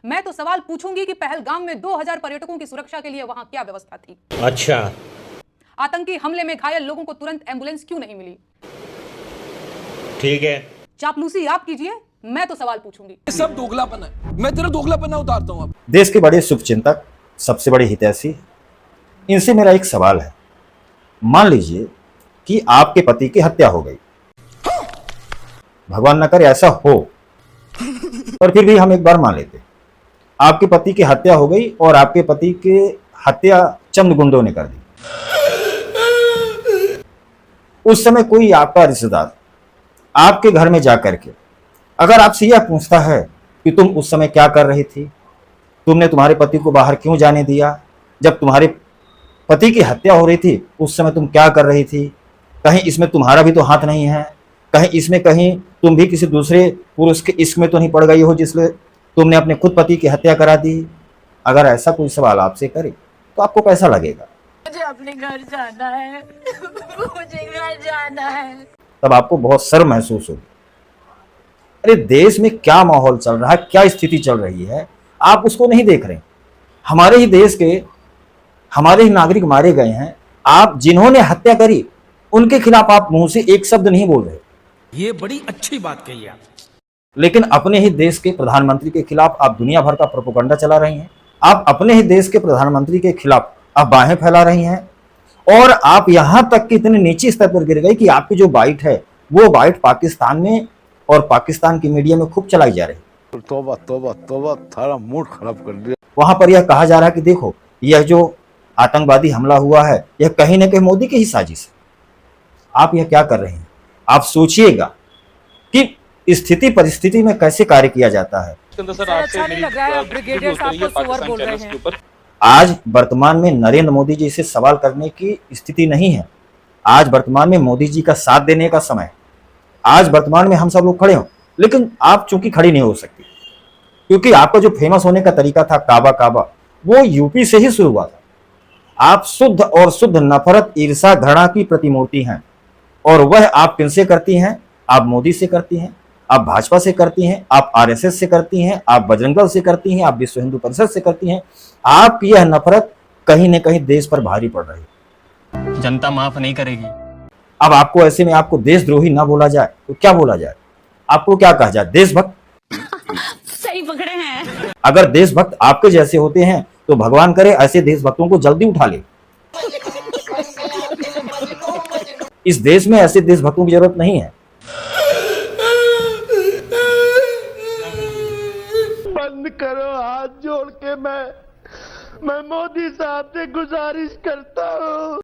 मैं तो सवाल पूछूंगी कि पहलगाम में 2000 पर्यटकों की सुरक्षा के लिए वहां क्या व्यवस्था थी। अच्छा, आतंकी हमले में घायल लोगों को तुरंत एम्बुलेंस क्यों नहीं मिली। ठीक है। चापलूसी आप कीजिए, मैं तो सवाल पूछूंगी। सब दोगलापन है, मैं तेरा दोगलापन उतारता हूं। देश के बड़े शुभचिंतक, सबसे बड़े हितैषी, इनसे मेरा एक सवाल है। मान लीजिए कि आपके पति की हत्या हो गई, भगवान न करे ऐसा हो, पर फिर भी हम एक बार मान लेते, आपके पति की हत्या हो गई और आपके पति की हत्या चंद गुंडों ने कर दी। उस समय कोई आपका रिश्तेदार आपके घर में जाकर के अगर आपसे यह पूछता है कि तुम उस समय क्या कर रही थी, तुमने तुम्हारे पति को बाहर क्यों जाने दिया, जब तुम्हारे पति की हत्या हो रही थी उस समय तुम क्या कर रही थी, कहीं इसमें तुम्हारा भी तो हाथ नहीं है, कहीं इसमें कहीं तुम भी किसी दूसरे पुरुष के इश्क में तो नहीं पड़ गई हो जिसलिए तुमने अपने खुद पति की हत्या करा दी। अगर ऐसा कोई सवाल आपसे करे तो आपको कैसा लगेगा? मुझे अपने घर जाना है, मुझे घर जाना है। तब आपको बहुत शर्म महसूस होगी। अरे देश में क्या माहौल चल रहा है, क्या स्थिति चल रही है, आप उसको नहीं देख रहे। हमारे ही देश के हमारे ही नागरिक मारे गए हैं, आप जिन्होंने हत्या करी उनके खिलाफ आप मुंह से एक शब्द नहीं बोल रहे। ये बड़ी अच्छी बात कही आप। लेकिन अपने ही देश के प्रधानमंत्री के खिलाफ आप दुनिया भर का प्रोपेगेंडा चला रही हैं। आप अपने ही देश के प्रधानमंत्री के खिलाफ आप बाहें फैला रही हैं और आप यहां तक कि इतने नीचे स्तर पर गिर गई कि आपकी जो बाइट है वो बाइट पाकिस्तान में और पाकिस्तान की मीडिया में खूब चलाई जा रही है। तौबा तौबा तौबा, थारा मूड खराब कर दिया। वहां पर यह कहा जा रहा है कि देखो यह जो आतंकवादी हमला हुआ है यह कहीं ना कहीं मोदी की ही साजिश है। आप यह क्या कर रहे हैं? आप सोचिएगा कि स्थिति परिस्थिति में कैसे कार्य किया जाता है। अच्छा नहीं लग रहा है, ब्रिगेडियर साहब को सुअर बोल रहे हैं। आज वर्तमान में नरेंद्र मोदी जी से सवाल करने की स्थिति नहीं है। आज वर्तमान में मोदी जी का साथ देने का समय है। आज वर्तमान में हम सब लोग खड़े हों, लेकिन आप चूंकि खड़ी नहीं हो सकती क्योंकि आपका जो फेमस होने का तरीका था काबा काबा, वो यूपी से ही शुरू हुआ था। आप शुद्ध और शुद्ध नफरत, ईर्षा, घृणा की प्रतिमूर्ति हैं और वह आप किनसे करती हैं? आप मोदी से करती हैं, आप भाजपा से करती हैं, आप आरएसएस से करती हैं, आप बजरंग दल से करती हैं, आप विश्व हिंदू परिषद से करती हैं। आपकी यह नफरत कहीं न कहीं देश पर भारी पड़ रही है। जनता माफ नहीं करेगी। अब आपको ऐसे में आपको देशद्रोही ना बोला जाए तो क्या बोला जाए? आपको क्या कहा जाए? देशभक्त। सही पकड़े हैं। अगर देशभक्त आपके जैसे होते हैं तो भगवान करे ऐसे देशभक्तों को जल्दी उठा ले। इस देश में ऐसे देशभक्तों की जरूरत नहीं है। बंद करो, हाथ जोड़ के मैं मोदी साहब से गुजारिश करता हूँ।